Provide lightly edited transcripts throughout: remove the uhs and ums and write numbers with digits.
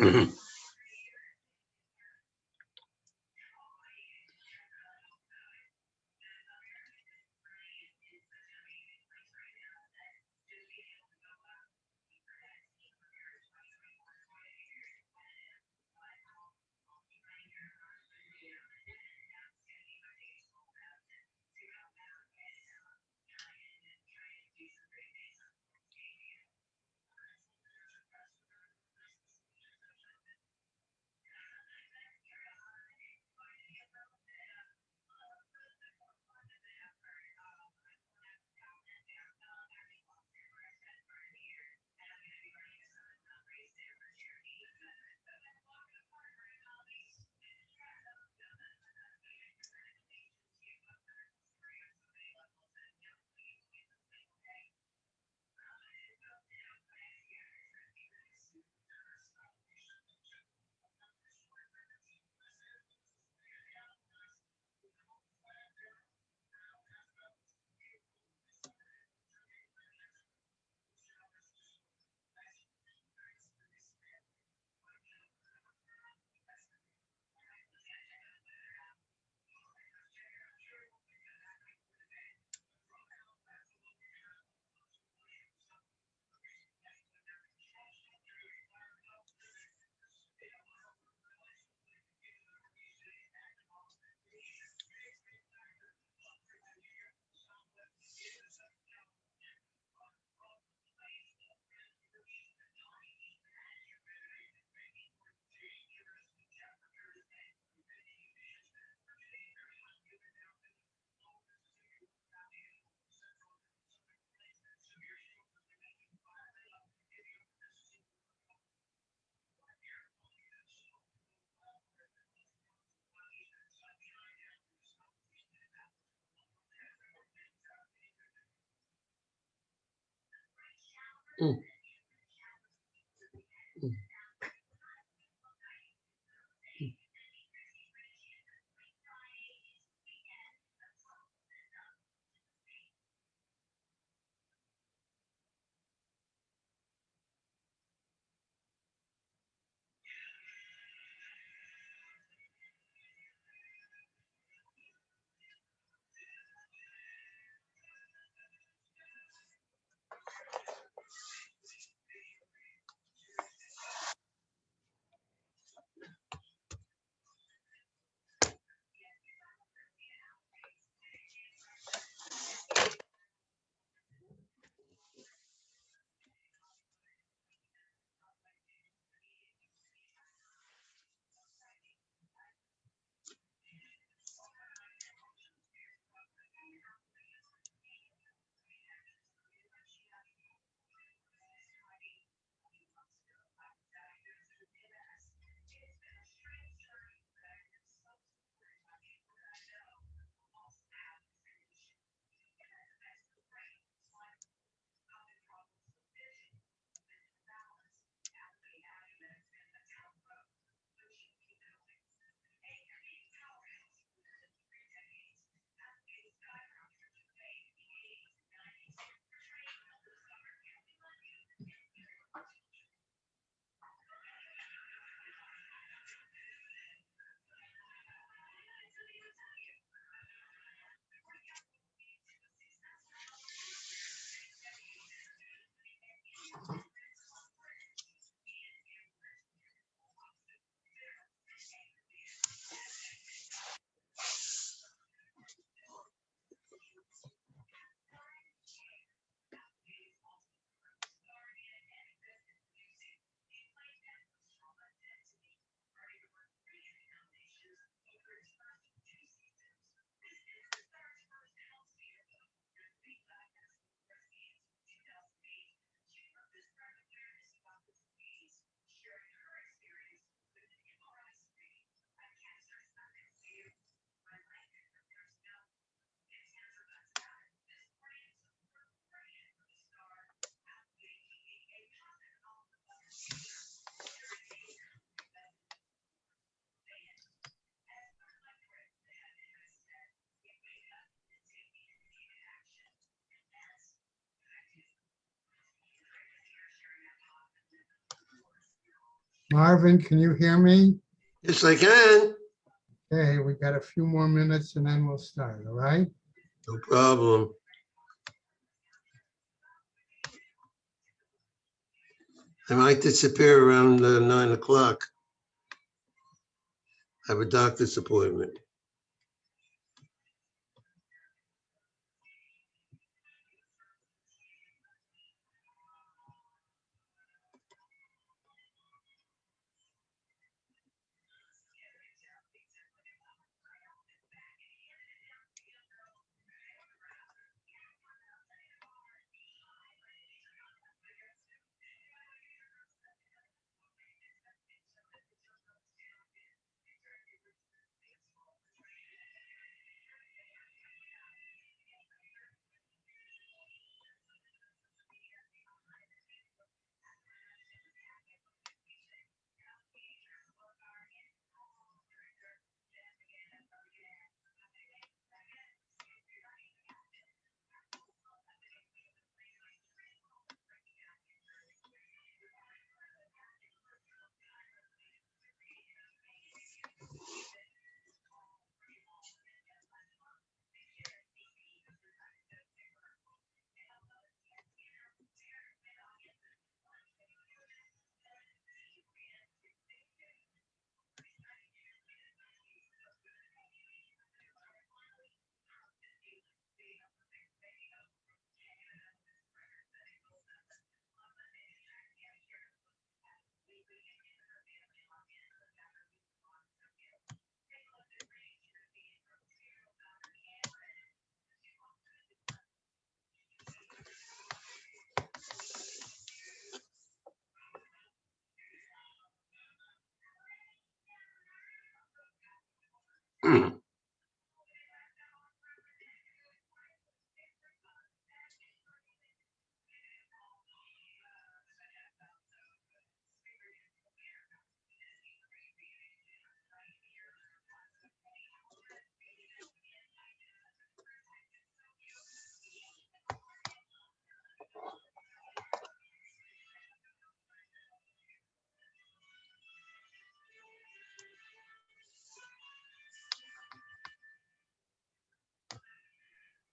Mm, mm, Marvin, can you hear me? Yes, I can. Okay, we got a few more minutes and then we'll start, all right? No problem. I might disappear around 9 o'clock. I have a doctor's appointment.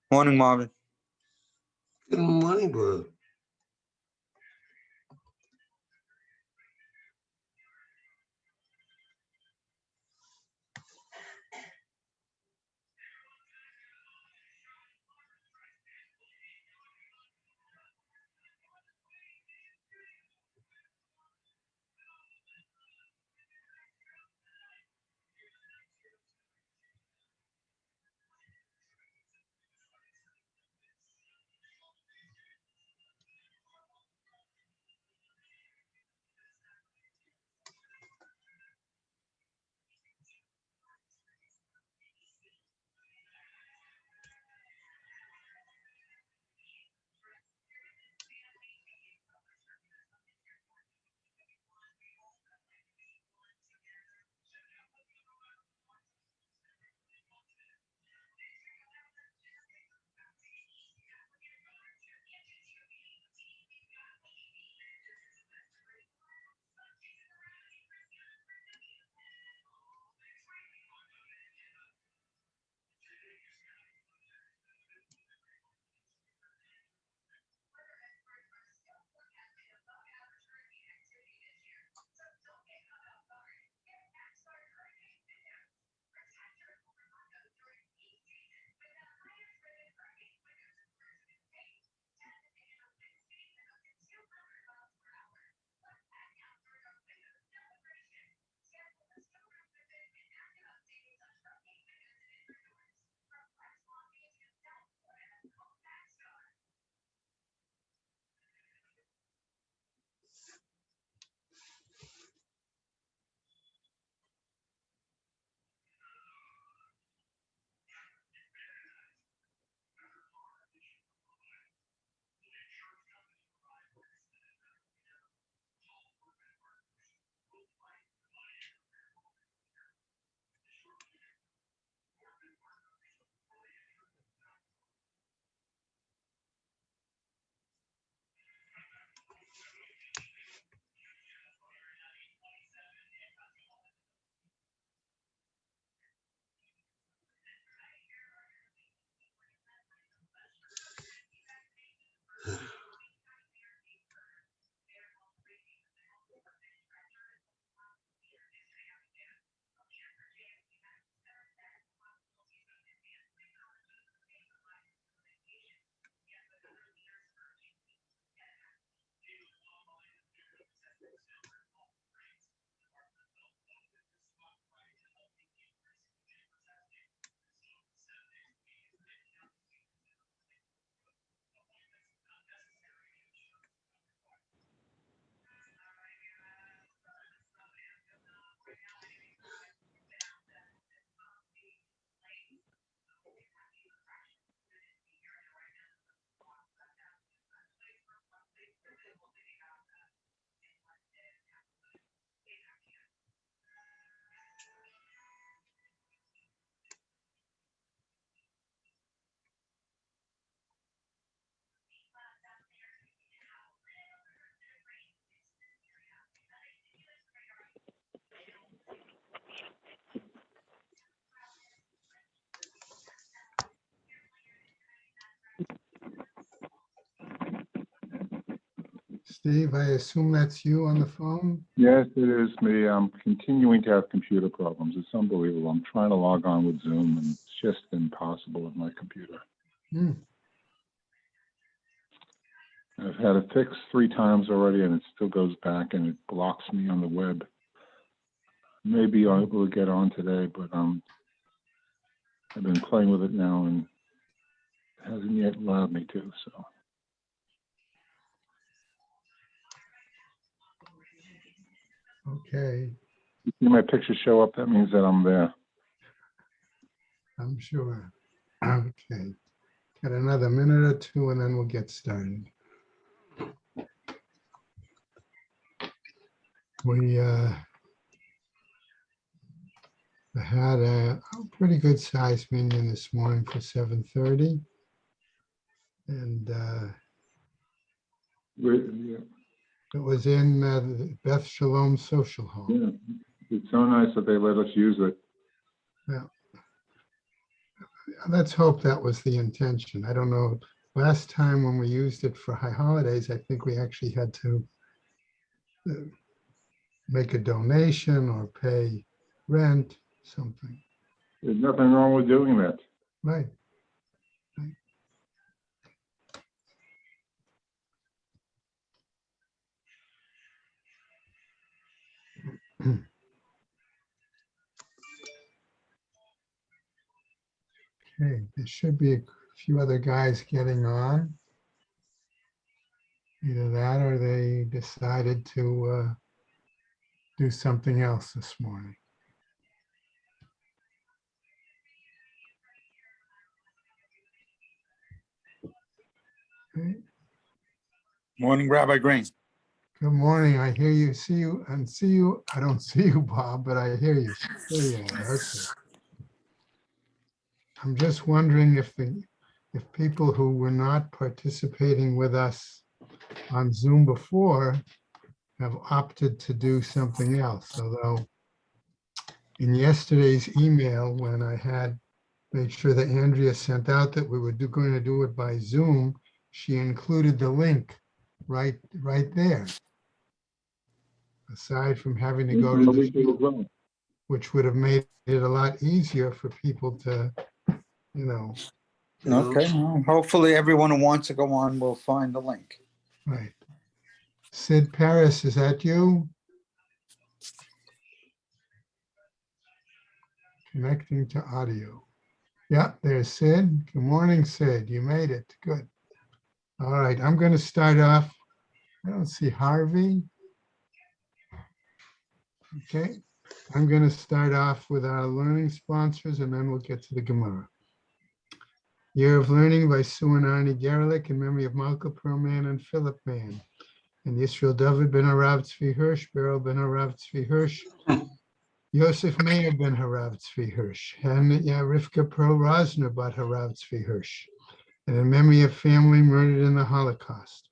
Morning, Marvin. Good morning, bro. Steve, I assume that's you on the phone? Yes, it is me. I'm continuing to have computer problems. It's unbelievable. I'm trying to log on with Zoom and it's just impossible with my computer. Hmm. I've had it fixed 3 times already and it still goes back and it blocks me on the web. Maybe I'll be able to get on today, but I've been playing with it now and it hasn't yet allowed me to, so. Okay, You see my picture show up, that means that I'm there. I'm sure. Okay, got another minute or two and then we'll get started. We had a pretty good sized meeting this morning for 7:30. And Yeah, it was in the Beth Shalom Social Hall. yeah. It's so nice that they let us use it. Let's hope that was the intention. I don't know. Last time when we used it for high holidays, I think we actually had to make a donation or pay rent, something. There's nothing wrong with doing that. Right. Right. Okay, there should be a few other guys getting on. Either that or they decided to do something else this morning. Okay. Morning, Rabbi Green. Good morning. I hear you, see you, and see you. I don't see you, Bob, but I hear you. There you are. Okay. I'm just wondering if people who were not participating with us on Zoom before have opted to do something else. Although in yesterday's email, when I had made sure that Andrea sent out that we were going to do it by Zoom, she included the link right there. Aside from having to go to the, which would have made it a lot easier for people to, you know. Okay, well, hopefully everyone who wants to go on will find the link. Right. Sid Paris, is that you? Connecting to audio. Yeah, there's Sid. Good morning, Sid. You made it. Good. All right, I'm going to start off. I don't see Harvey. Okay, I'm going to start off with our learning sponsors and then we'll get to the Gemara. Year of Learning by Sue and Arnie Gerlich in memory of Malka Perlman and Philip Mann. And Yisrael David ben Harav Tzvi Hirsch, Beryl ben Harav Tzvi Hirsch, Yosef Meir ben Harav Tzvi Hirsch, and Rivka Pearl Rosner bat Harav Tzvi Hirsch. And in memory of family murdered in the Holocaust.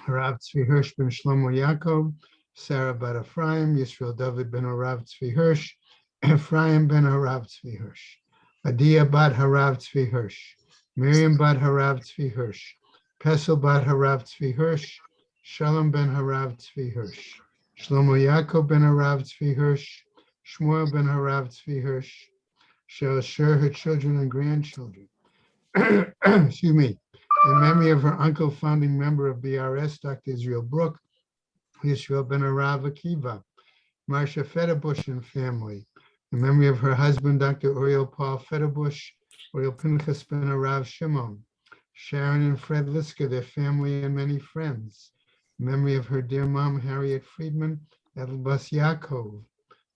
Harav Tzvi Hirsch ben Shlomo Yaakov, Sarah bat Ephraim, Yisrael David ben Harav Tzvi Hirsch, Ephraim ben Harav Tzvi Hirsch. Adia bat Harav Tzvi Hirsch, Miriam bat Harav Tzvi Hirsch, Pesel bat Harav Tzvi Hirsch, Shalom ben Harav Tzvi Hirsch, Shlomo Yaakov ben Harav Tzvi Hirsch, Shmuel ben Harav Tzvi Hirsch, shall assure her children and grandchildren. Excuse me. In memory of her uncle, founding member of BRS, Dr. Israel Brook, Yisrael ben Harav Akiva, Marcia Federbush and family. In memory of her husband, Dr. Uriel Paul Federbush, Uriel Pinchas ben Harav Shimon, Sharon and Fred Liska, their family and many friends. In memory of her dear mom, Harriet Friedman, Edelbus Yaakov,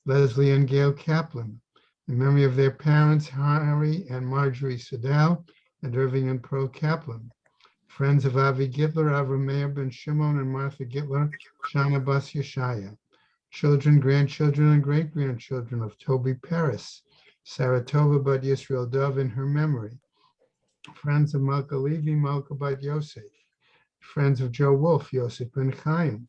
Leslie and Gail Kaplan. In memory of their parents, Harry and Marjorie Sedal, and Irving and Pearl Kaplan. Friends of Avi Gitler, Avram Meir ben Shimon and Martha Gitler, Shana Bas Yeshaya. Children, grandchildren, and great-grandchildren of Toby Paris, Saratova bat Yisrael Dov in her memory. Friends of Malka Levi, Malka bat Yosef. Friends of Joe Wolf, Yosef ben Chaim.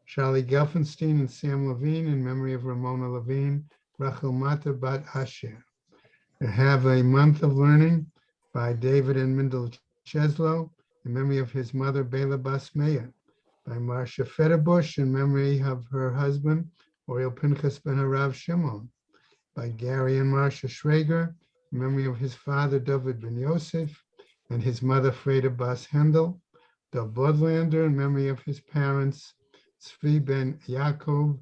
Charlie Gelfenstein and Sam Levine in memory of Ramona Levine, Rachel Mata bat Asher. I have a month of learning by David and Mindel Cheslow in memory of his mother, Bela Bas Meir. by Marcia Federbush in memory of her husband, Oriel Pinchas ben Harav Shimon, by Gary and Marcia Schrager in memory of his father, David ben Yosef, and his mother, Freda Bas Hendel, Dov Bodlander in memory of his parents, Tzvi ben Yaakov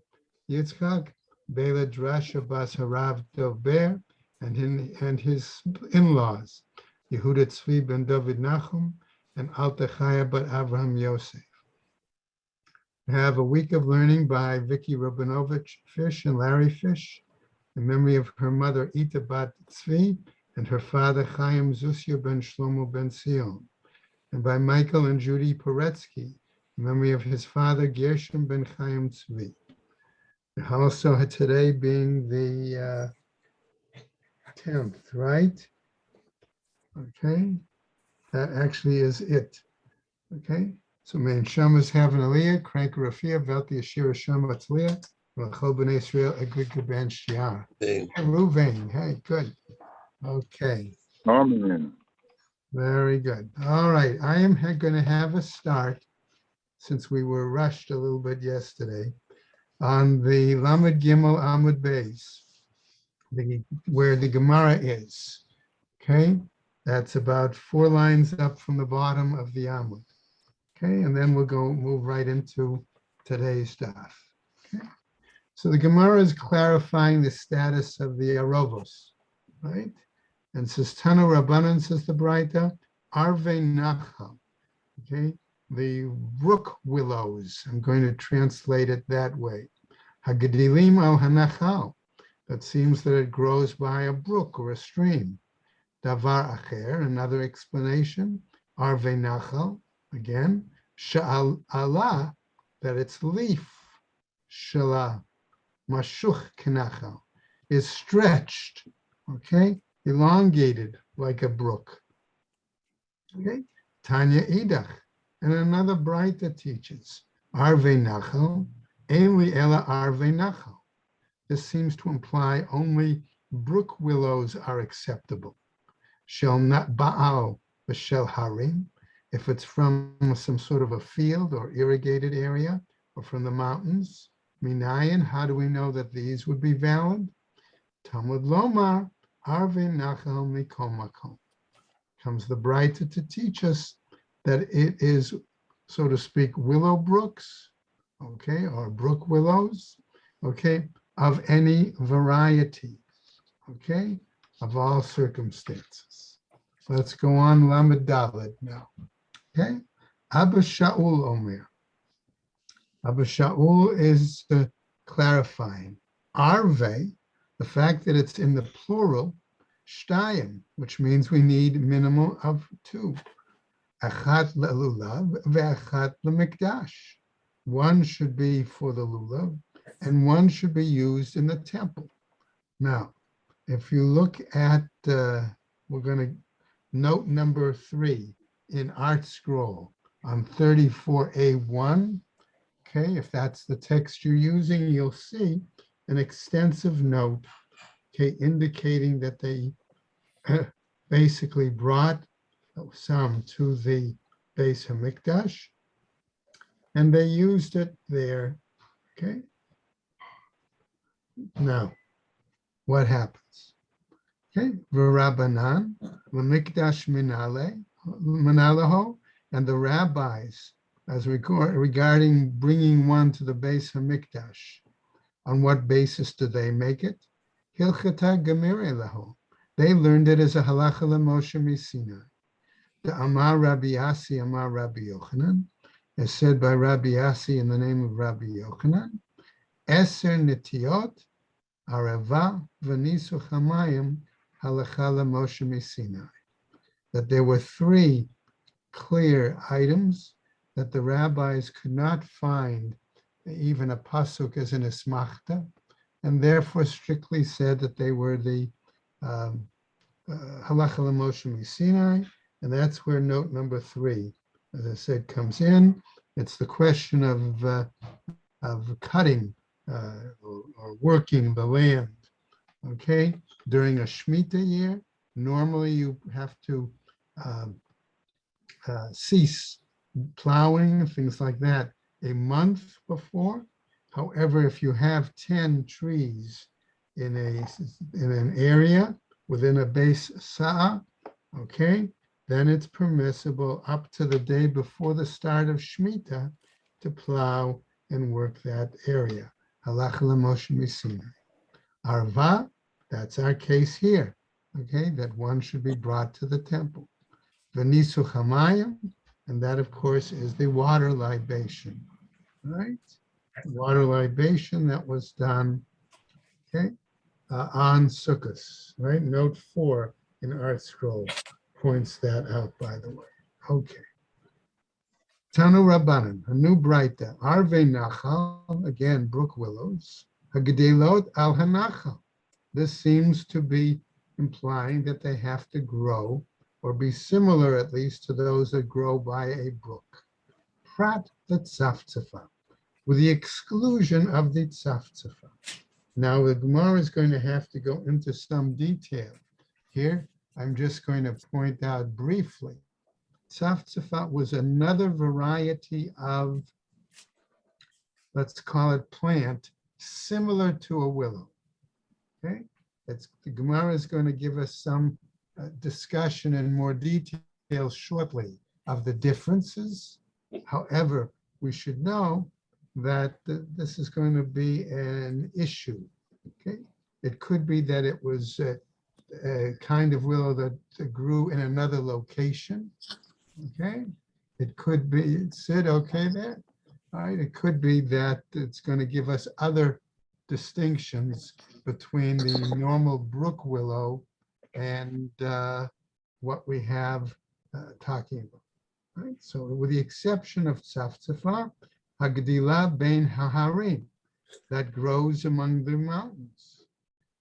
Yitzchak, Bela Drasha Bas Harav Dov Ber, and his in-laws, Yehuda Tzvi ben David Nachum, and Alta Chaya bat Avraham Yosef. We have a week of learning by Vicky Rabinovich Fish and Larry Fish in memory of her mother Ita bat Tzvi and her father Chaim Zusya ben Shlomo ben Sion, and by Michael and Judy Poretsky in memory of his father Gershom ben Chaim Tzvi. Also today being the 10th, right? Okay, that actually is it. Okay, so may Shamas have an aliyah, crank rafia, velti ashira shama tzliah, v'chol b'nei Israel a good gaban shiar. Hey, Hey, Ruvain, hey, good. Okay, Amen. very good. All right, I am going to have a start, since we were rushed a little bit yesterday, on the Lamed Gimel Amud Beis, where the Gemara is. Okay, that's about 4 lines up from the bottom of the Amud. Okay, and then we'll move right into today's stuff. Okay, so the Gemara is clarifying the status of the Arovos, right? And says Tanu Rabbanan, says the Braita, Arve Nachal. Okay, the brook willows. I'm going to translate it that way. Hagadilim al Hanachal. That seems that it grows by a brook or a stream. Davar Acher, another explanation. Arve Nachal, again. Sha'ala, that its leaf, Shala, Mashuch Kenachal, is stretched, okay, elongated like a brook. Okay, Tanya Idach, and another Braita teaches, Arve Nachal, Eli Ela Arve Nachal. This seems to imply only brook willows are acceptable. Shel not Baal, but Shel Harim, if it's from some sort of a field or irrigated area or from the mountains. Minayin, how do we know that these would be valid? Talmud Lomar, Arve Nachal Mikol Makom. Comes the Braita to teach us that it is, so to speak, willow brooks, okay, or brook willows, okay, of any variety, okay, of all circumstances. Let's go on Lamed Dalet now. Okay, Abba Shaul Omer. Abba Shaul is clarifying. Arve, the fact that it's in the plural, shtayim, which means we need minimum of 2. Achat le'lulav ve'achat le'mikdash. One should be for the lulav, and one should be used in the temple. Now, if you look at, we're going to note number 3 in Art Scroll on 34A1. Okay, if that's the text you're using, you'll see an extensive note, okay, indicating that they basically brought some to the Beis Hamikdash, and they used it there. Okay. Now, what happens? Okay, V'Rabbanan, L'Mikdash Minaleho, and the rabbis, as regarding bringing one to the Beis Hamikdash, on what basis do they make it? Hilchata Gemire Leho. They learned it as a halacha l'Moshe Sinai. The Amar Rabbi Yassi, Amar Rabbi Yochanan, as said by Rabbi Yassi in the name of Rabbi Yochanan, Eser Netiot, Arava, V'Nisu Chamayim, halacha l'Moshe Sinai. That there were 3 clear items that the rabbis could not find even a pasuk as an esmachta, and therefore strictly said that they were the halacha l'Moshe Sinai, and that's where note number 3, as I said, comes in. It's the question of cutting or working the land, okay, during a Shemitah year. Normally you have to cease plowing, things like that, a month before. However, if you have 10 trees in an area within a base sa'a, okay, then it's permissible up to the day before the start of Shemitah to plow and work that area. Halacha l'Moshe Misinai. Arva, that's our case here, okay, that one should be brought to the temple. V'nisu chamayim, and that, of course, is the water libation, right? Water libation that was done, okay, on Sukkot, right? Note 4 in Art Scroll points that out, by the way. Okay. Tanu Rabbanan, a new Braita, Arve Nachal, again, brook willows, Hagdelot al Hanachal. This seems to be implying that they have to grow or be similar at least to those that grow by a brook. Prat the Tzaftzafah, with the exclusion of the Tzaftzafah. Now the Gemara is going to have to go into some detail. Here, I'm just going to point out briefly. Tzaftzafah was another variety of, let's call it plant, similar to a willow. Okay, the Gemara is going to give us some discussion in more detail shortly of the differences. However, we should know that this is going to be an issue. Okay, it could be that it was a kind of willow that grew in another location. Okay, it could be, Sid, okay there? All right, it could be that it's going to give us other distinctions between the normal brook willow and what we have talking about. Right? So with the exception of Tzaftzafah, Hagdila bein Haharim, that grows among the mountains.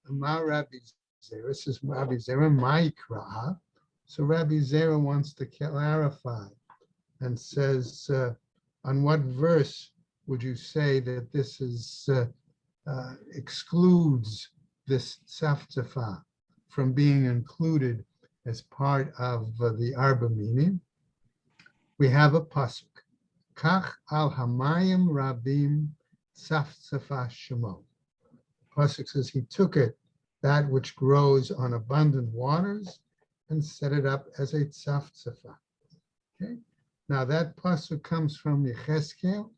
Amar Rabbi Zera, this is Rabbi Zera, Ma'ikra. So Rabbi Zera wants to clarify and says, on what verse would you say that this is excludes this Tzaftzafah from being included as part of the Arba meaning? We have a pasuk. Kach al hamayim rabim tzaftzafah shemo. Pasuk says he took it, that which grows on abundant waters, and set it up as a tzaftzafah. Okay. Now that pasuk comes from Yechezkel,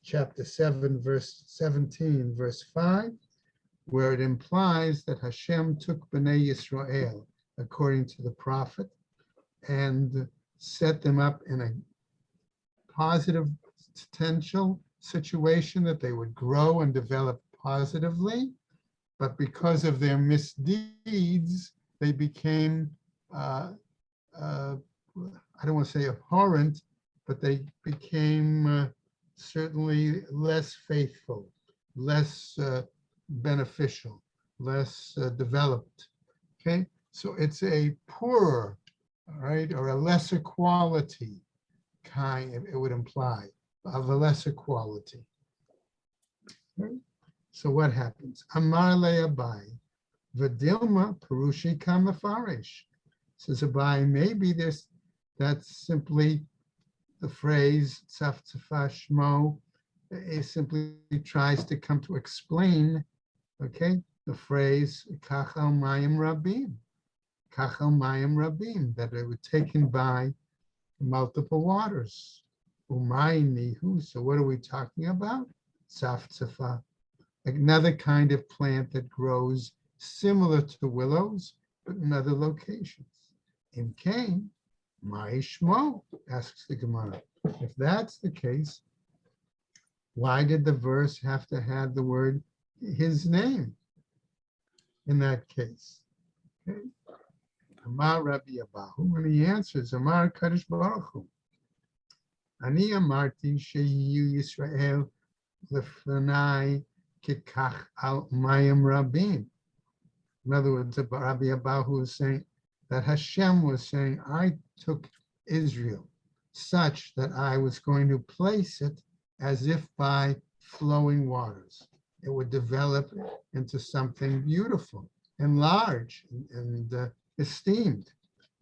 chapter 7, verse 17, verse 5, where it implies that Hashem took Bnei Yisrael, according to the prophet, and set them up in a positive potential situation that they would grow and develop positively, but because of their misdeeds, they became, I don't want to say abhorrent, but they became certainly less faithful, less beneficial, less developed. Okay, so it's a poorer, all right, or a lesser quality kind, it would imply, of a lesser quality. Okay? So what happens? Amar le Abai, Vadilma Perushi Kamafarish. Says Abai, maybe that's simply the phrase Tzaftzafah Shmo. It simply tries to come to explain, okay, the phrase Kachal Mayim Rabim. Kachal Mayim Rabim, that they were taken by multiple waters. Umaynihu. So what are we talking about? Tzaftzafah, another kind of plant that grows similar to willows, but in other locations. In Cain, Ma'ishmo, asks the Gemara. If that's the case, why did the verse have to have the word his name in that case? Okay. Amar Rabbi Abahu, and he answers, Amar Kadosh Baruch Hu, Ani amarti sheyu Yisrael lefnai kikach al mayim rabim. In other words, Rabbi Abahu is saying that Hashem was saying, I took Israel such that I was going to place it as if by flowing waters. It would develop into something beautiful and large and esteemed.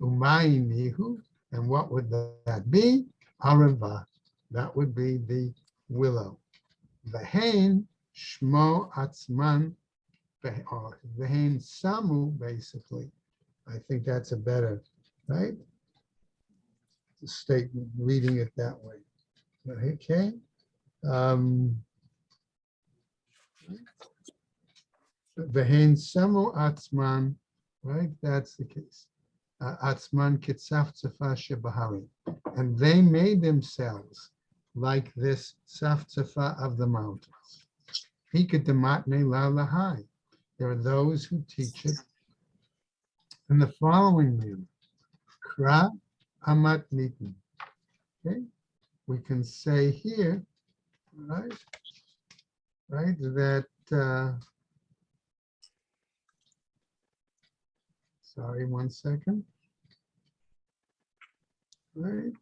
Umayinihu, and what would that be? Arava. That would be the willow. Vehain shmo atzman, or vehain samu, basically. I think that's a better, right? Statement, reading it that way. Okay. Vehain samu atzman, right? That's the case. Atzman kitzafzafa shebahari. And they made themselves like this tzafzafa of the mountains. Pika dematne la lahai. There are those who teach it in the following manner. Kra amat nitin. Okay, we can say here, right, that, sorry, 1 second. Right.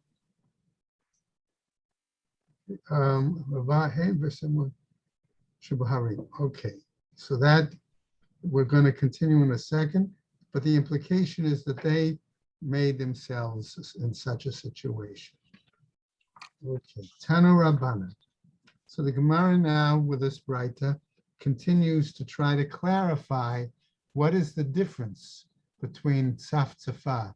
Okay, so that we're going to continue in a second, but the implication is that they made themselves in such a situation. Okay, Tanu Rabbana. So the Gemara now with this Braita continues to try to clarify what is the difference between tzafzafa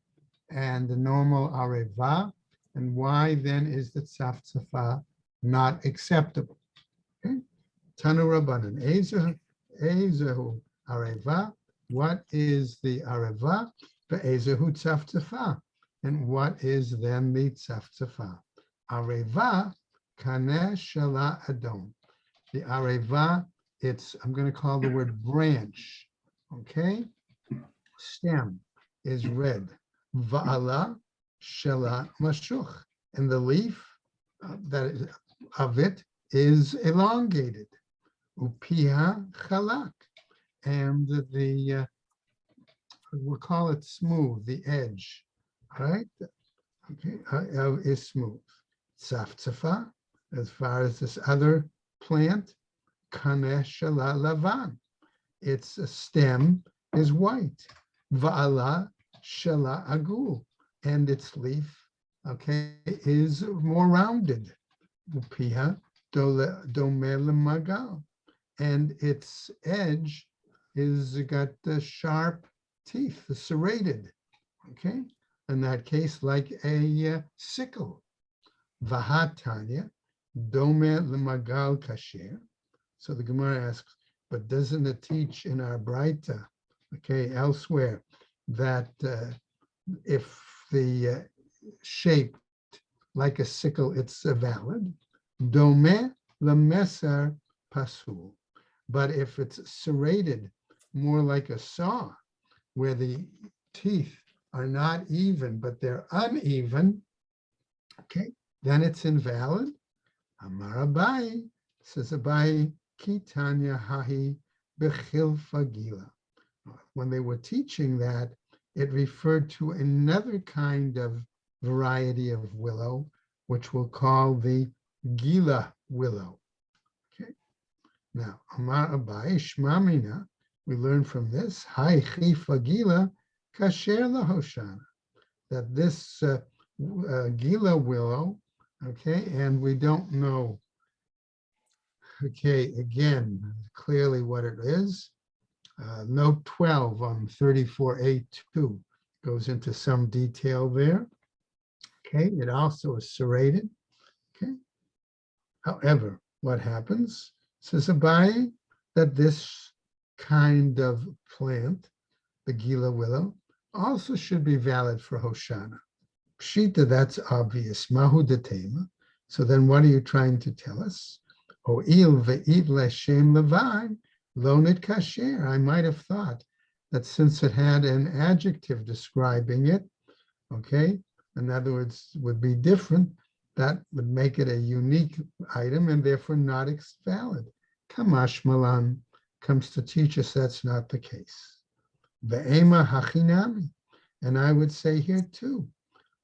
and the normal areva, and why then is the tzafzafa not acceptable? Okay, Tanu Rabbanan, Ezehu areva. What is the areva? Ve'ezehu tzafzafa, and what is then the tzafzafa? Areva kaneh shala adon. The areva, it's, I'm going to call the word branch. Okay, stem is red. Va'ala shala mashuch, and the leaf of it is elongated. Upiha chalak, and the we'll call it smooth, the edge, right? Okay, is smooth. Tzafzafa, as far as this other plant, kaneh shala lavan, its stem is white. Va'ala shala agul, and its leaf, okay, is more rounded. Upiha domeh magal, and its edge is got the sharp teeth, the serrated, okay, in that case like a sickle. Vahatanya domeh magal kasher. So the Gemara asks, but doesn't it teach in our Braita, okay, elsewhere, that if the shaped like a sickle, it's valid? Domeh lemeser pasul. But if it's serrated more like a saw, where the teeth are not even, but they're uneven, okay, then it's invalid. Amar Abai, says Abai, Kitanya Hahi Bechilfa Gila. When they were teaching that, it referred to another kind of variety of willow, which we'll call the Gila willow. Okay. Now, Amar Abai Shmamina, we learn from this, Hai Chifa Gila Kasher Lahoshana, that this Gila willow, okay, and we don't know, okay, again, clearly what it is. Note 12 on 34A2 goes into some detail there. Okay, it also is serrated. Okay, however, what happens, says Abai, that this kind of plant, the Gila willow, also should be valid for Hoshana. Pshita, that's obvious. Mahu detema. So then what are you trying to tell us? O'il ve'it l'shem levai lonit kasher. I might have thought that since it had an adjective describing it, okay, in other words, would be different, that would make it a unique item and therefore not valid. Kamash malan comes to teach us that's not the case. Ve'ema hachinami. And I would say here too,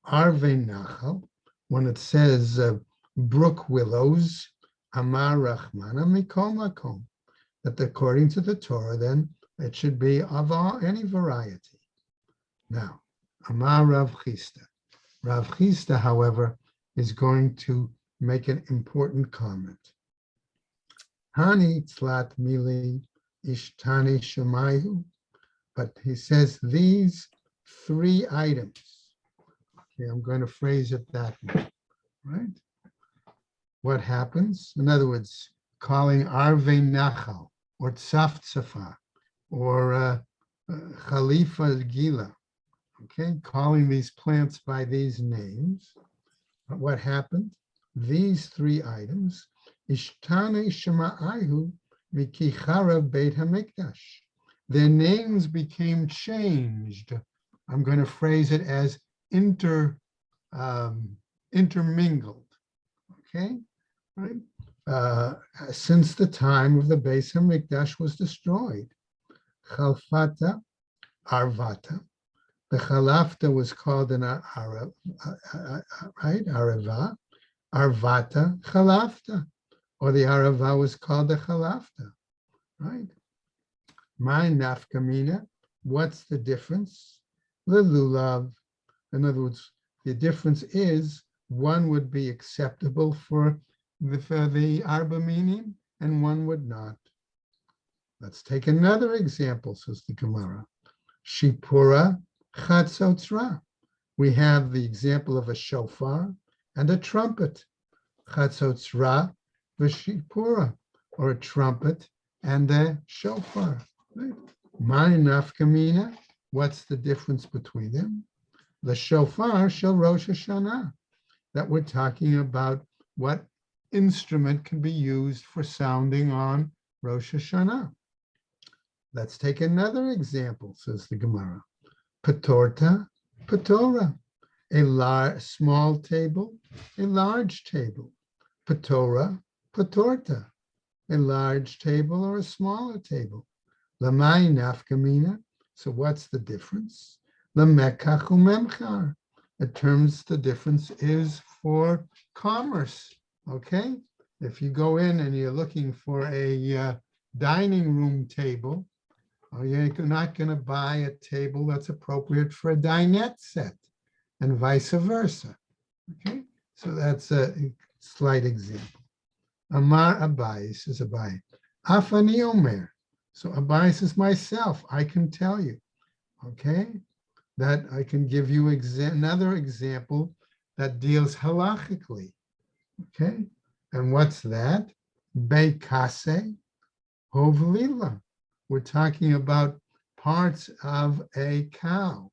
Arve Nachal, when it says brook willows, Amar Rachmana Mikol Makom, that according to the Torah, then it should be of any variety. Now, Amar Rav Chisda. Rav Chisda, however, is going to make an important comment. Hani tzlat mili ishtani shemayu. But he says these three items. Okay, I'm going to phrase it that way, right? What happens? In other words, calling Arve Nachal or Tzaf or Khalifa Gila, okay, calling these plants by these names. What happened? These three items, Ishtane Shema'ahu Mikichara Beit HaMikdash. Their names became changed. I'm going to phrase it as intermingled, okay? Right? Since the time of the Beis HaMikdash was destroyed. Chalfata, Arvata. The Chalafta was called an right? Arava. Arvata, Chalafta. Or the Arava was called the Chalafta, right? My nafkamina, what's the difference? Lelulav. In other words, the difference is one would be acceptable for the arba meaning and one would not. Let's take another example, says the Gemara. Shipura chatzotzra. We have the example of a shofar and a trumpet. Chatzotzra v'shipura, or a trumpet and a shofar. Right? My nafkamina, what's the difference between them? The shofar shel Rosh Hashanah, that we're talking about what instrument can be used for sounding on Rosh Hashanah. Let's take another example, says the Gemara. Patorta, patora, a small table, a large table. Patora, patorta, a large table or a smaller table. Lamai nafkamina, so what's the difference? Lamekach umemchar. It terms the difference is for commerce, okay? If you go in and you're looking for a dining room table, you're not going to buy a table that's appropriate for a dinette set and vice versa, okay? So that's a slight example. Amar Abai, says Abai. Afani Omer. So Abai says, myself, I can tell you, okay? That I can give you another example that deals halachically, okay? And what's that? Beikase hovlila. We're talking about parts of a cow,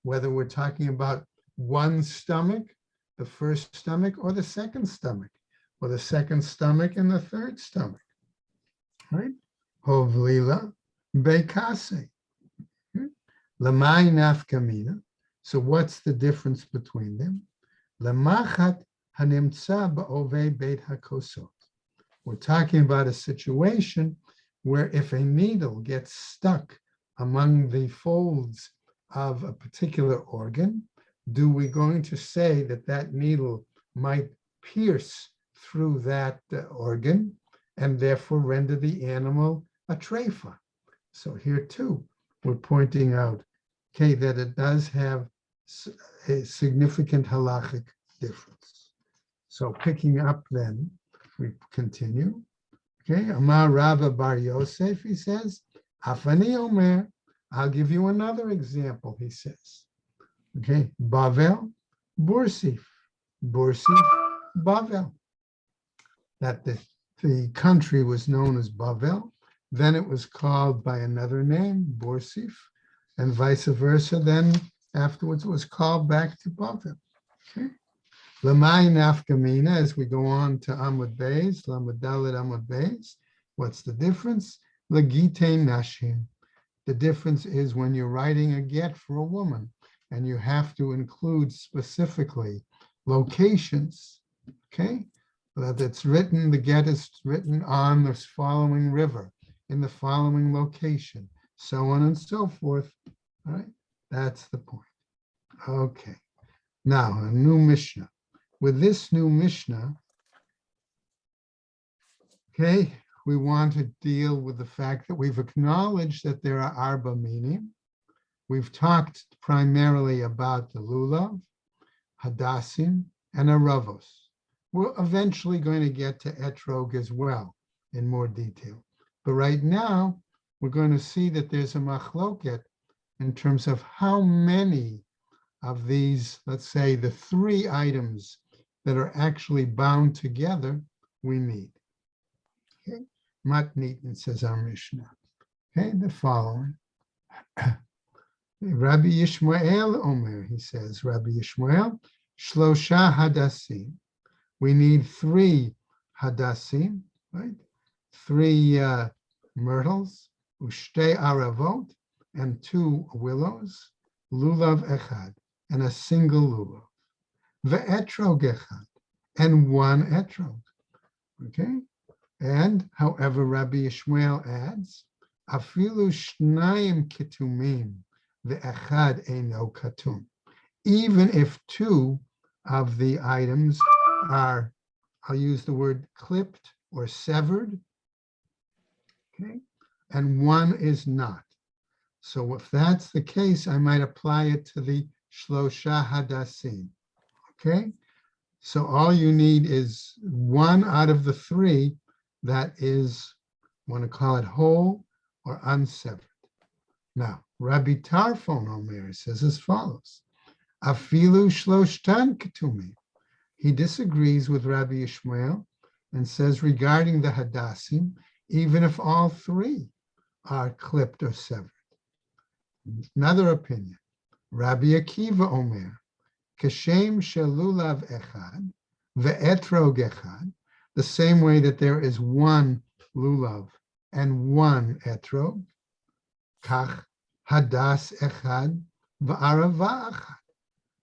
whether we're talking about one stomach, the first stomach, or the second stomach, or the second stomach and the third stomach, right? Hovlila beikase. Lamai nafkamina. So what's the difference between them? Lamachat hanimtza ba'ovei beit hakosot. We're talking about a situation where if a needle gets stuck among the folds of a particular organ, do we going to say that that needle might pierce through that organ and therefore render the animal a treifa? So here too, we're pointing out, okay, that it does have a significant halachic difference. So picking up then, we continue. Okay, Amar Rabba Bar Yosef, he says, Afani Omer, I'll give you another example, he says. Okay, Bavel, Bursif, Bavel. That the country was known as Bavel, then it was called by another name, Bursif, and vice versa, then afterwards it was called back to Bavel. Okay. Lamai nafkamina, as we go on to Amud Beis, Lamud Dalet Amud Beis, what's the difference? Legite nashim. The difference is when you're writing a get for a woman and you have to include specifically locations, okay? That it's written, the get is written on this following river, in the following location, so on and so forth, all right? That's the point. Okay, now a new Mishnah. With this new Mishnah, okay, we want to deal with the fact that we've acknowledged that there are arba meaning. We've talked primarily about the lulav, hadassim, and aravos. we're eventually going to get to etrog as well in more detail. But right now, we're going to see that there's a machloket in terms of how many of these, let's say, the three items that are actually bound together we need. Okay, matnitin, says our Mishnah. Okay, the following. Rabbi Yishmael Omer, he says, Rabbi Yishmael, Shlosha Hadassim. We need 3 Hadassim, right? 3 myrtles, Ushte Aravot, and 2 willows, Lulav Echad, and a single lulav. Ve'etrog Echad, and 1 etrog. Okay? And however, Rabbi Yishmael adds, Afilu Shnayim Ketumim, Ve'echad Eino Katum. Even if 2 of the items are, I'll use the word clipped or severed, okay, and 1 is not. So if that's the case, I might apply it to the Shlosha Hadassim, okay? So all you need is 1 out of the 3 that is, want to call it whole or unsevered. Now, Rabbi Tarfon Omer says as follows, Afilu Shloshtan Ketumi. He disagrees with Rabbi Yishmael and says regarding the Hadassim, even if all 3 are clipped or severed. Another opinion, Rabbi Akiva Omer, Kashem Shelulav Echad, Ve'etrog Echad, the same way that there is 1 lulav and 1 etrog, Kach Hadas Echad, Va'arava Echad.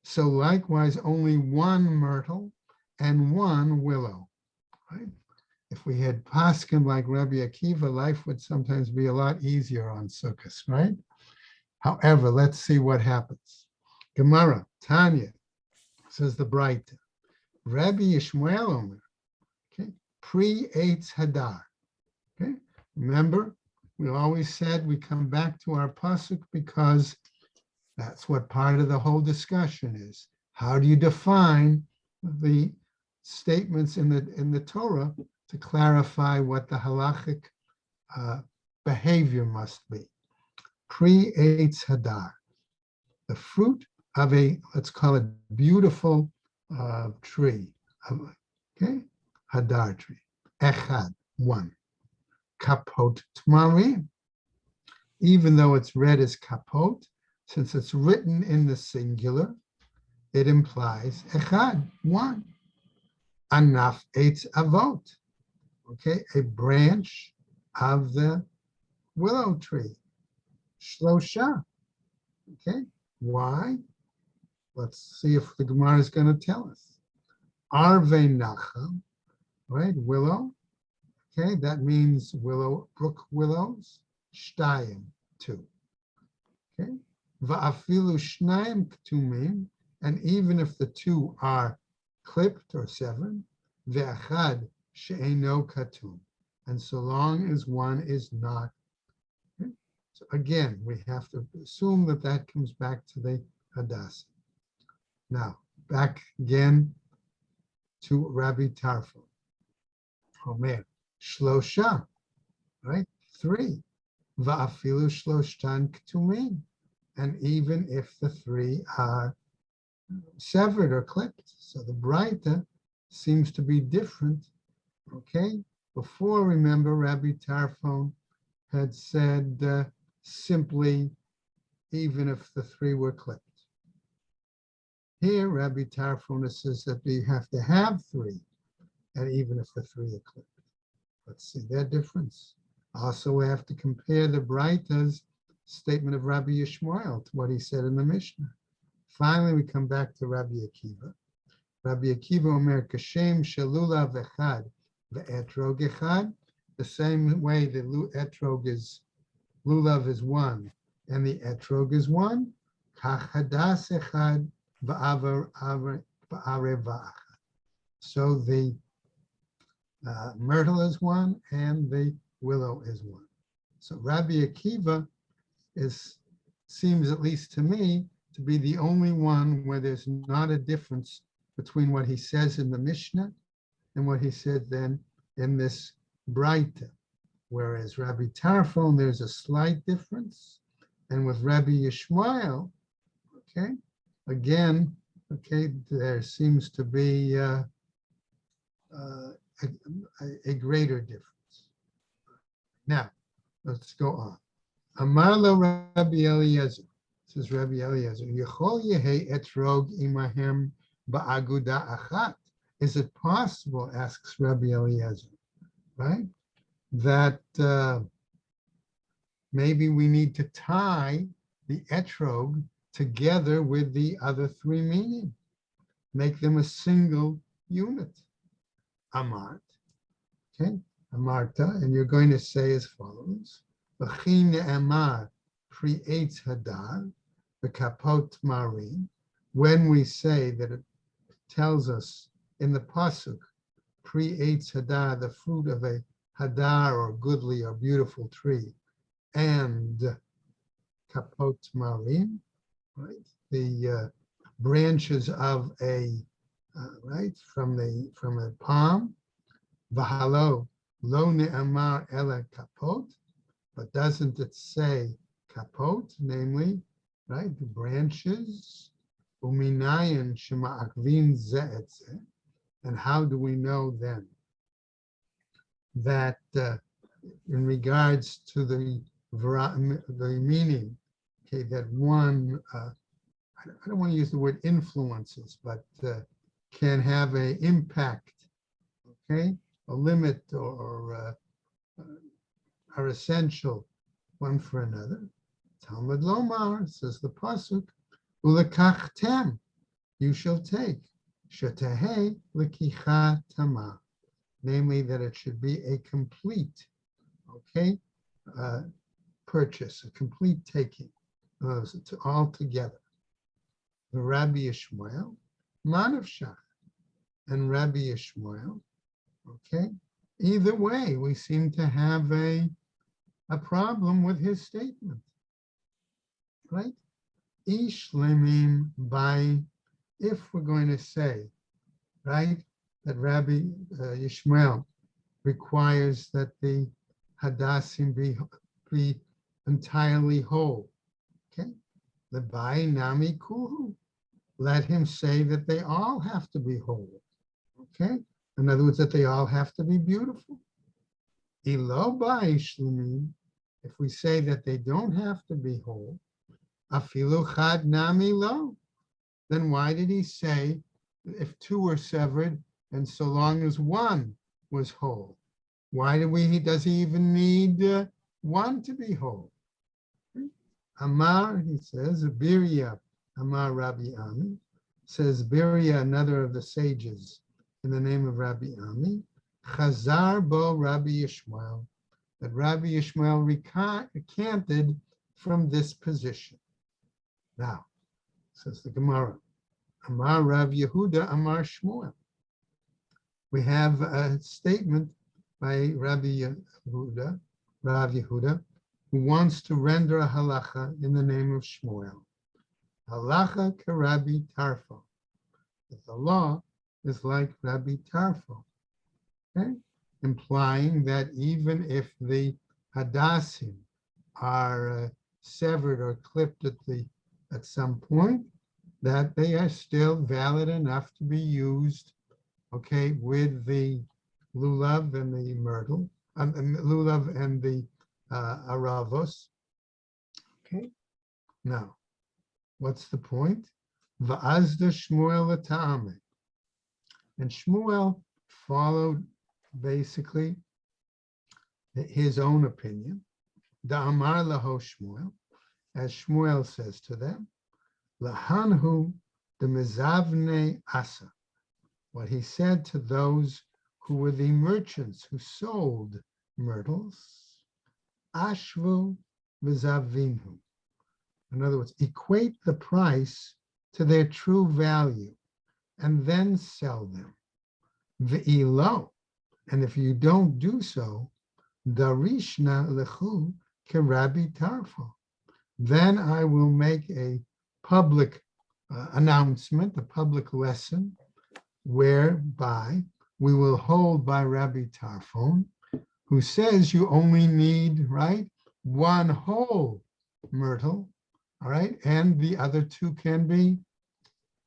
So likewise, only 1 myrtle and 1 willow, right? If we had paskin like Rabbi Akiva, life would sometimes be a lot easier on Sukkot, right? However, let's see what happens. Gemara, Tanya, says the Braita, Rabbi Yishmael Omer, okay, pre-Eitz Hadar, okay? Remember, we always said we come back to our pasuk because that's what part of the whole discussion is. How do you define the statements in the Torah to clarify what the halachic behavior must be? Pre-Eitz Hadar, the fruit of a, let's call it beautiful tree, okay? Hadar tree. Echad, 1. Kapot Tmarim. Even though it's read as kapot, since it's written in the singular, it implies echad, 1. Anaf eitz avot, okay, a branch of the willow tree. Shlosha, okay, why? Let's see if the Gemara is going to tell us. Arve nachal, right, willow, okay, that means willow, brook willows, shtayim, 2, okay. Va'afilu shnayim ktumim, and even if the 2 are clipped or severed, ve'achad she'eino katum, and so long as 1 is not. Okay? So again, we have to assume that that comes back to the Hadassah. Now, back again to Rabbi Tarfon. Omer, Shlosha, right? 3. Va'afilu shloshtan ktumim. And even if the 3 are severed or clipped. So the Braita seems to be different, okay? Before, remember, Rabbi Tarfon had said simply, even if the 3 were clipped. Here, Rabbi Tarfon says that we have to have 3, and even if the 3 are clipped. Let's see that difference. Also, we have to compare the Braita's statement of Rabbi Yishmael to what he said in the Mishnah. Finally, we come back to Rabbi Akiva. Rabbi Akiva Omer Kashem Shalulav Echad Ve'etrog Echad. The same way the etrog is, lulav is 1, and the etrog is 1. Kach Hadas Echad Va'areva Echad. So the myrtle is 1, and the willow is 1. So Rabbi Akiva seems, at least to me, to be the only one where there's not a difference between what he says in the Mishnah and what he said then in this Braita. Whereas Rabbi Tarfon, there's a slight difference. And with Rabbi Yishmael, okay, again, okay, there seems to be a greater difference. Now, let's go on. Amar lo Rabbi Eliezer, says Rabbi Eliezer, Yechol yehe etrog imahem ba'aguda achat. Is it possible, asks Rabbi Eliezer, right, that maybe we need to tie the etrog together with the other three meaning, make them a single unit. Amart, okay, Amarta, and you're going to say as follows: V'chi ne'emar pri eitz hadar v'kapot marin. When we say that it tells us in the pasuk, pri eitz hadar, the fruit of a hadar or goodly or beautiful tree, and kapot marin, right, the branches of a right, from a palm. V'halo lo ne'amar ela kapot, but doesn't it say kapot, namely, right, the branches? Uminayin shema'akvin ze et ze. And how do we know then that in regards to the meaning, okay, that one, I don't want to use the word influences, but can have an impact, okay, a limit or are essential one for another. Talmud Lomar, says the pasuk, ulekachtem, you shall take, shetehe lekicha tama, namely that it should be a complete, okay, purchase, a complete taking. It's all together. The Rabbi Yishmael, Manav Shach, and Rabbi Yishmael, okay, either way, we seem to have a problem with his statement, right? Ish lemim by, if we're going to say, right, that Rabbi Yishmael requires that the hadassim be entirely whole, okay? The bai nami kuhu, let him say that they all have to be whole, okay? In other words, that they all have to be beautiful. Ilo bai shlemim, if we say that they don't have to be whole, afilu chad nami lo, then why did he say if two were severed and so long as one was whole? Why does he even need one to be whole? Amar, he says, Birya, Amar Rabbi Ami, says Birya, another of the sages in the name of Rabbi Ami, Chazar bo Rabbi Yishmael, that Rabbi Yishmael recanted from this position. Now, says the Gemara, Amar Rav Yehuda, Amar Shmuel. We have a statement by Rabbi Yehuda, Rav Yehuda, who wants to render a halacha in the name of Shmuel. Halacha k'Rabbi Tarfo. That the law is like Rabbi Tarfo, okay? Implying that even if the hadassim are severed or clipped at some point, that they are still valid enough to be used, okay, with the lulav and the myrtle, lulav and the aravos. Okay. Now, what's the point? Va'azda Shmuel atame, and Shmuel followed basically his own opinion. Da'amar laho Shmuel, as Shmuel says to them, lahanhu de mezavne asa. What he said to those who were the merchants who sold myrtles, ashvu v'zavinhu. In other words, equate the price to their true value and then sell them. V'ilo, and if you don't do so, darishna lechu k'Rabbi Tarfo, then I will make a public announcement, a public lesson, whereby we will hold by Rabbi Tarfon, who says you only need, right, one whole myrtle, all right, and the other two can be,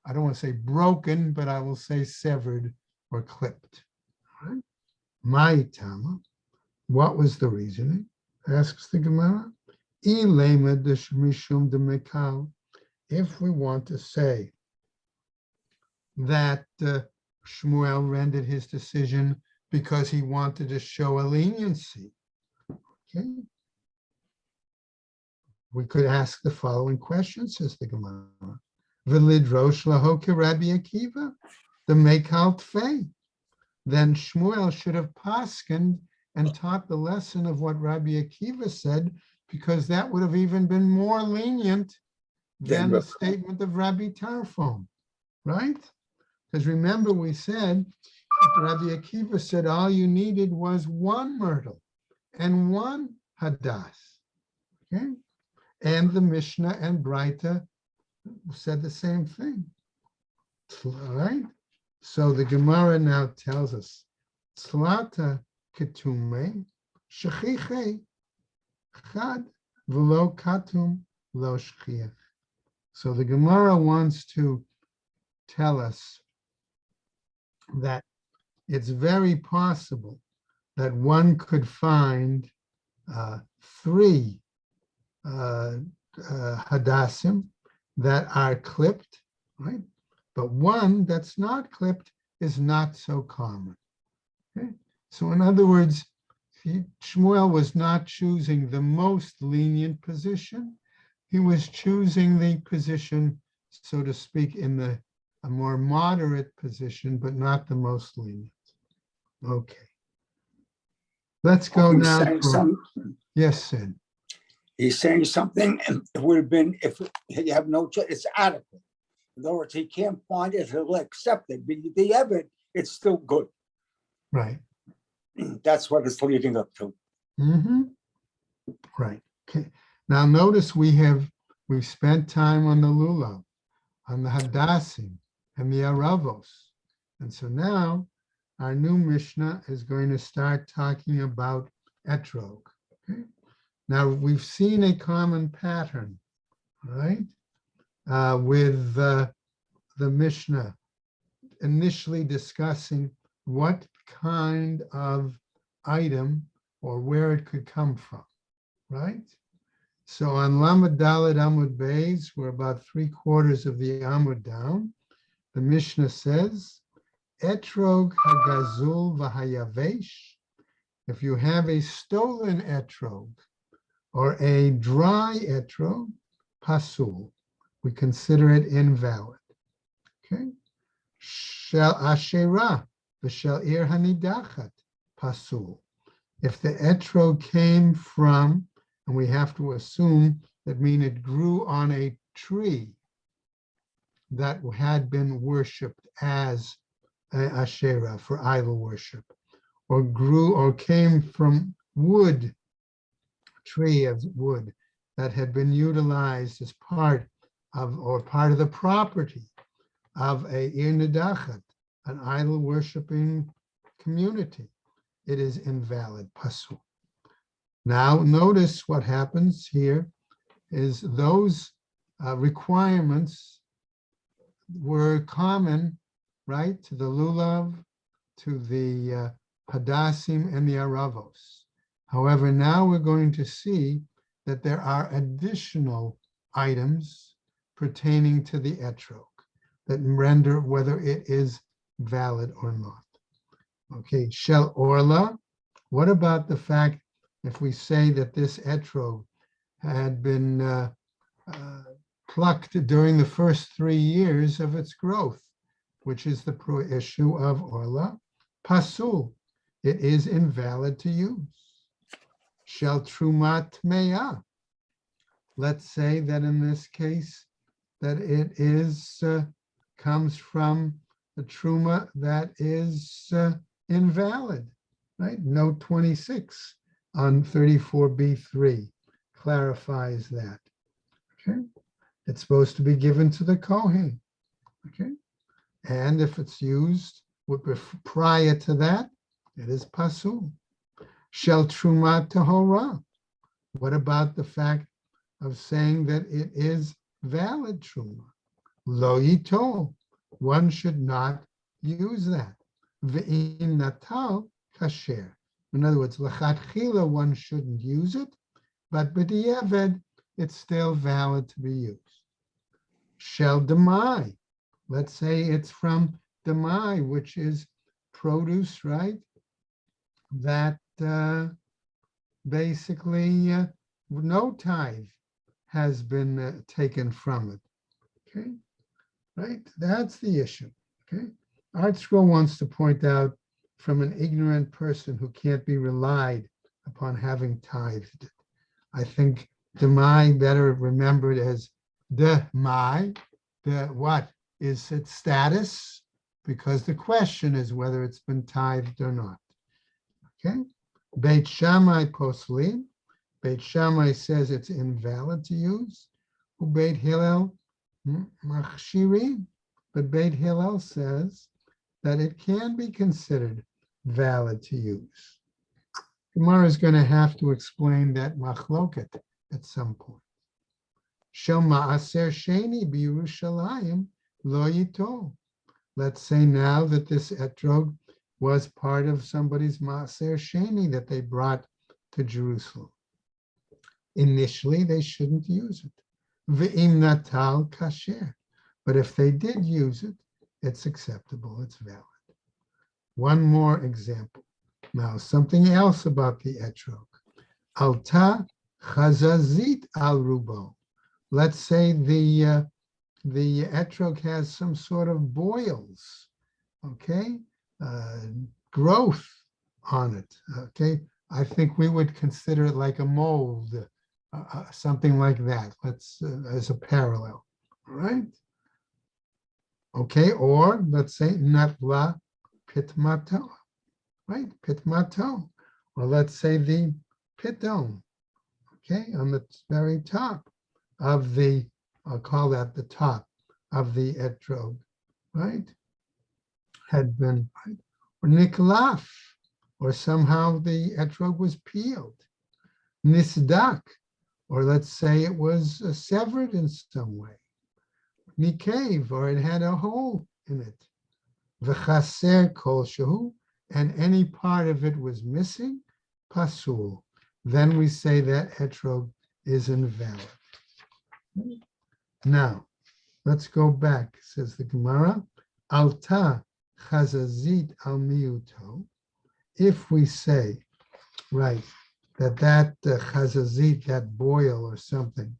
I don't want to say broken, but I will say severed or clipped. All right? My Tama, what was the reasoning? Asks the Gemara. Ilema de mishum de mekal. If we want to say that Shmuel rendered his decision because he wanted to show a leniency, okay, we could ask the following question, says the Gemara. V'lidrosh lahoke Rabbi Akiva, the mekal tfei. Then Shmuel should have paskened and taught the lesson of what Rabbi Akiva said, because that would have even been more lenient than the statement of Rabbi Tarfon, right? Because remember, we said, Rabbi Akiva said all you needed was one myrtle and one hadass, okay? And the Mishnah and Braita said the same thing, all right? So the Gemara now tells us, Tzlata ketume shechiche chad v'lo katum lo shchiach. So the Gemara wants to tell us that it's very possible that one could find three hadassim that are clipped, right? But one that's not clipped is not so common. Okay? So in other words, Shmuel was not choosing the most lenient position. He was choosing the position, so to speak, in a more moderate position, but not the most lenient. Okay. Let's go He's now. saying Yes, Sid. He's saying something, and it would have been, if you have no choice, it's adequate. In other words, he can't find it, he'll accept it. But the evidence, it's still good. Right. That's what it's leading up to. Mm-hmm. Right. Okay. Now notice we've spent time on the lulav, on the hadassim, and the aravos. And so now our new Mishnah is going to start talking about etrog. Okay. Now we've seen a common pattern, right? With the Mishnah initially discussing what kind of item or where it could come from, right? So on Lamed Daled Amud Beis, we're about 3/4 of the Amud down. The Mishnah says, Etrog hagazul v'hayavesh. If you have a stolen etrog or a dry etrog, pasul, we consider it invalid. Okay. Shel asherah v'shel ir hanidachat, pasul. If the etrog came from, and we have to assume that mean it grew on a tree that had been worshipped as Asherah for idol worship, or grew or came from wood, tree of wood that had been utilized as part of the property of a Ir Nidachat, an idol worshiping community, it is invalid, pasul. Now notice what happens here is those requirements were common, right, to the lulav, to the hadassim, and the aravos. However, now we're going to see that there are additional items pertaining to the etrog that render whether it is valid or not. Okay, shel orla, what about the fact if we say that this etrog had been plucked during the first 3 years of its growth, which is the issue of orla, pasul, it is invalid to use. Shel trumat me'ah, let's say that in this case that it is comes from the truma that is invalid, right? Note 26 on 34b3 clarifies that. Okay, it's supposed to be given to the Kohen. Okay, and if it's used Prior to that, it is pasul. Shel truma tahora. What about the fact of saying that it is valid truma? Lo yitol. One should not use that. Ve'im natal kasher. In other words, lechatchila, one shouldn't use it, but b'diavad, it's still valid to be used. Shel demai. Let's say it's from demai, which is produce, right? That basically no tithe has been taken from it. Okay, right? That's the issue. Okay, Art Scroll wants to point out from an ignorant person who can't be relied upon having tithed it. I think demai better remembered as demai. The what is its status? Because the question is whether it's been tithed or not. Okay, Beit Shammai poslim. Beit Shammai says it's invalid to use. Beit Hillel machshirin. But Beit Hillel says that it can be considered valid to use. Gemara is going to have to explain that machloket at some point. Shel ma'aser sheni b'Yerushalayim lo yitol. Let's say now that this etrog was part of somebody's ma'aser sheni that they brought to Jerusalem. Initially, they shouldn't use it. Ve'im natal kasher. But if they did use it, it's acceptable, it's valid. One more example. Now, something else about the etrog. Alta chazazit al rubo. Let's say the etrog has some sort of boils, okay, growth on it, okay. I think we would consider it like a mold, something like that. Let's as a parallel, all right? Okay, or let's say natla pitmato, right? Pitmato, or let's say the piton, okay, on the very top of the, I'll call that the top of the etrog, right? Had been, right? Or niklaf, or somehow the etrog was peeled. Nisdak, or let's say it was severed in some way. Nikev, or it had a hole in it. V'chaser kol shehu, and any part of it was missing, pasul. Then we say that etrog is invalid. Now, let's go back, says the Gemara. Alta chazazit al miuto. If we say, right, that chazazit, that boil or something,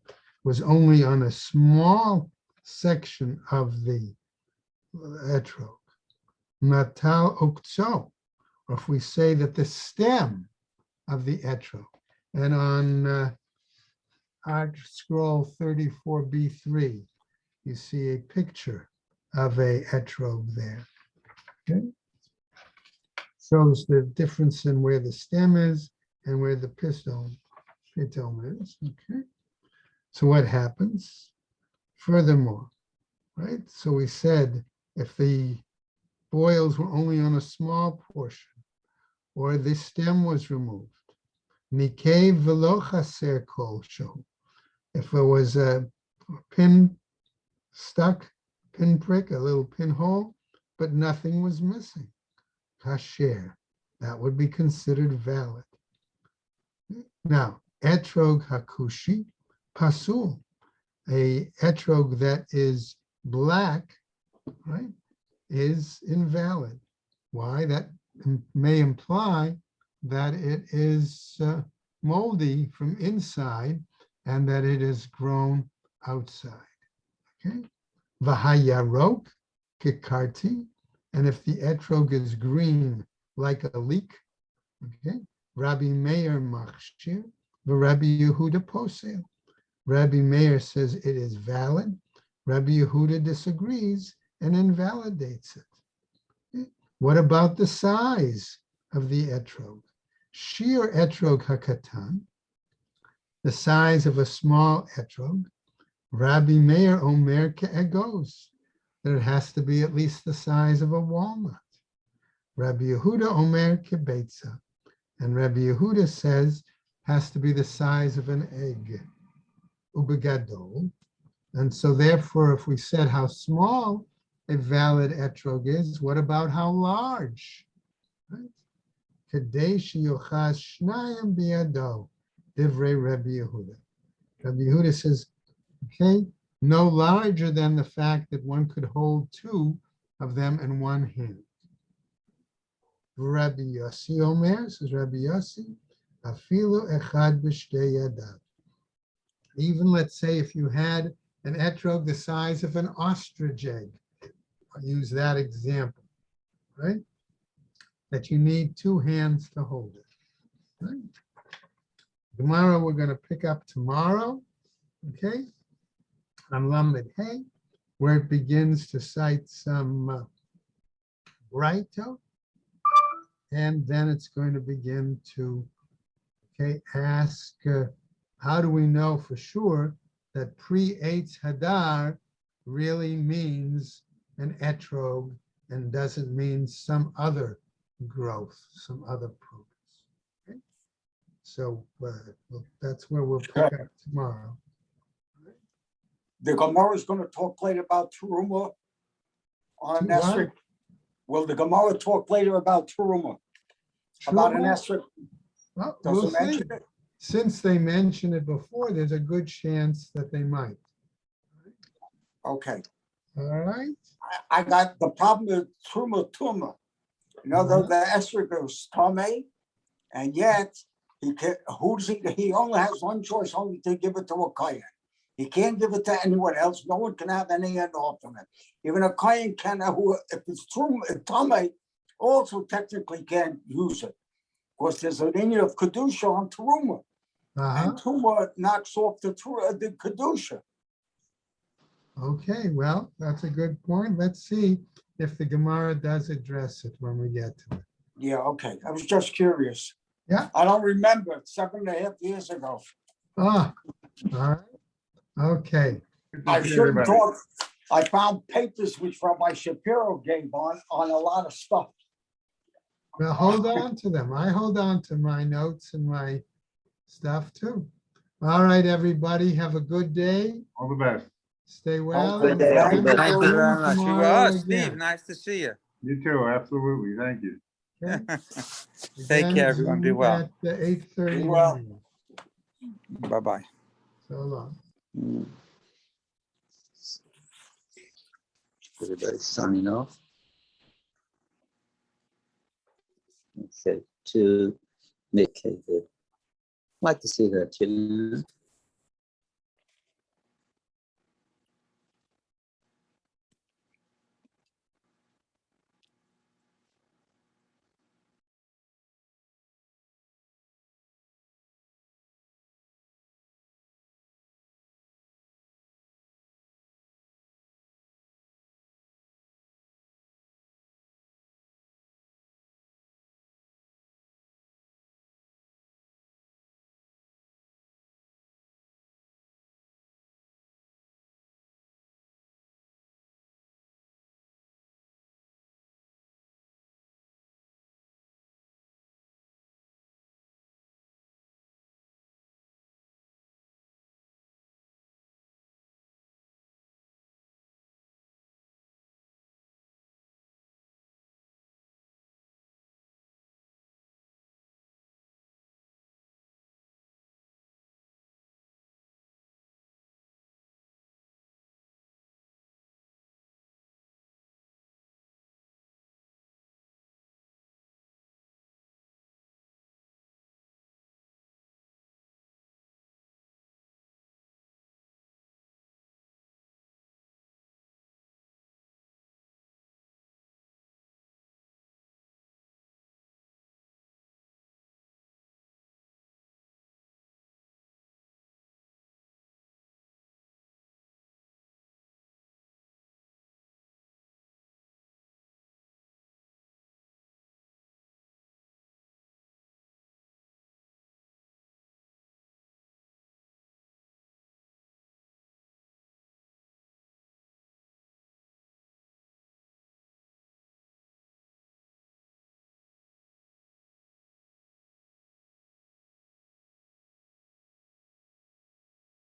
was only on a small section of the etrog, natal oktso, or if we say that the stem of the etrog, and on Art Scroll 34b3, you see a picture of a etrog there. Okay, shows the difference in where the stem is and where the piston is. Okay, so what happens? Furthermore, right? So we said if the boils were only on a small portion, or the stem was removed, nikei v'lo chaser kol shehu. If there was a pin stuck, pinprick, a little pinhole, but nothing was missing, kasher, that would be considered valid. Now, etrog hakushi pasul, a etrog that is black, right, is invalid. Why? That may imply that it is moldy from inside and that it is grown outside. Okay, v'hayarok kikarti, and if the etrog is green like a leek, okay, Rabbi Meir machshir, v'Rabbi Yehuda posel. Rabbi Meir says it is valid. Rabbi Yehuda disagrees and invalidates it. Okay. What about the size of the etrog? Shir etrog hakatan, the size of a small etrog. Rabbi Meir omer ke'egos, that it has to be at least the size of a walnut. Rabbi Yehuda Omer Kibetza. And Rabbi Yehuda says has to be the size of an egg. Ubegadol. And so therefore, if we said how small a valid etrog is, what about how large? Right? Kadesh yochaz shnayim biyado, divrei Rabbi Yehuda. Rabbi Yehuda says, okay, no larger than the fact that one could hold two of them in one hand. Rabbi Yossi Omer, says Rabbi Yossi, afilu echad b'shtei yadav. Even let's say if you had an etrog the size of an ostrich egg, I'll use that example, right? That you need two hands to hold it. Right? Tomorrow we're going to pick up tomorrow, okay? On Lamed Hey, where it begins to cite some Braito, and then it's going to begin to, okay, ask, how do we know for sure that pre-Eitz Hadar really means an etrog and doesn't mean some other growth, some other progress? Okay? So that's where we'll pick up tomorrow. The Gemara is going to talk later about Teruma on What? Esrog. Will the Gemara talk later about Teruma? About an Esrog? Well, Does we'll it mention see. it? Since they mentioned it before, there's a good chance that they might. Okay. All right. I got the problem with Truma Tuma. You know, though the Esrog is Tomei, and yet he can, he only has one choice, only to give it to a Kayan. He can't give it to anyone else. No one can have any end off from it. Even a Kayan can, who, if it's Tomei, also technically can't use it. Of course, there's an Indian of Kedusha on Teruma. And Teruma knocks off the Kedusha. Okay, well, that's a good point. Let's see if the Gemara does address it when we get to it. Yeah, okay. I was just curious. Yeah. I don't remember. 7.5 years ago. Ah, all right. Okay. I shouldn't talk. I found papers which Rabbi Shapiro gave on a lot of stuff. Well, hold on to them. I hold on to my notes and my stuff too. All right, everybody, have a good day. All the best. Stay well. Good and day, remember everybody. Thank to you tune very in much. You tomorrow are, Steve. again. Nice to see you. You too, absolutely. Thank you. Okay? Take Again, care, everyone. Be Zoom well. At 8:30. Be well. Bye-bye. So long. Everybody signing off. Okay, to make it. Like to see that,